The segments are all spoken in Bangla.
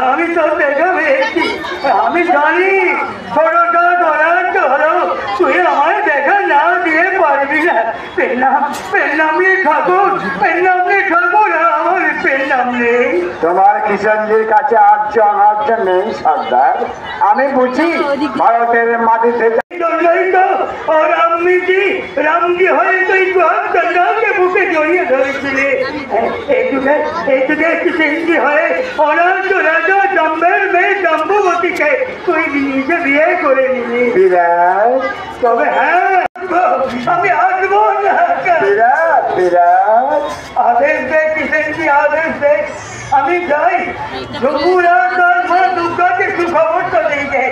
আমি তো দেখা পেয়েছি, আমি জানি ছোটটা ধরার ধরো তুই আমায় দেখা না দিয়ে পারবি না। পেলাম নেই ঠাকুর, পেলাম নেই ঠাকুর, আমার পেলাম নেই। তোমার কিষণজির কাছে আর্য নেই সর্দার, আমি বুঝি ভারতের মাটিতে রামজি হয়ে তুই রামকে বুকে জড়িয়ে ধরেছিলে, এইটুকে হয়ে অনার্য রাজা জম্বের মেয়ে জম্বুবতীকে তুই নিজে বিয়ে করে নিলি। তবে হ্যাঁ, আমি আসবো না। আদেশ দে কিষেনজি, আদেশ দে, আমি যাই। ঝুমুরা তার মা দুর্গাকে সুখবরটা দিতে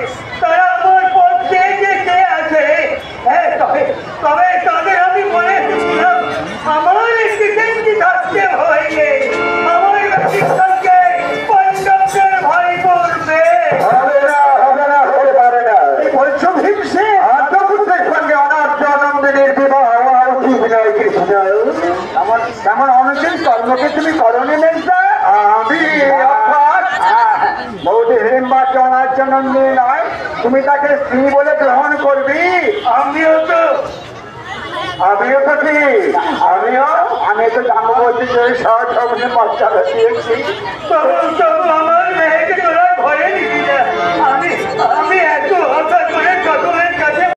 তারা আমার পথ চেয়ে আছে। হ্যাঁ, তবে তাদের আমি বলে দিচ্ছিলাম আমার কিষেনজি থাকতে হয়ে আমার শিক্ষককে পঞ্চমের ভাই করবে। হবে না, হতে পারে না। বলছো ভীমসে আত্মপুত্রের সঙ্গে অনার্য নন্দিনীর বিবাহ ঠিক নয় কৃষ্ণ। তেমন অনেকেই কর্মকে তুমি করণে নেই। আমি বৌদি হিড়িম্বাকে অনার্য নন্দিনী নয়, তুমি তাকে স্ত্রী বলে গ্রহণ করবি। আমিও তো কি আমি তো জানবো বলছি যে সহজে মর্যাদা দিয়েছি। আমার মেয়েকে তোরা ঘরে নিবি না। আমি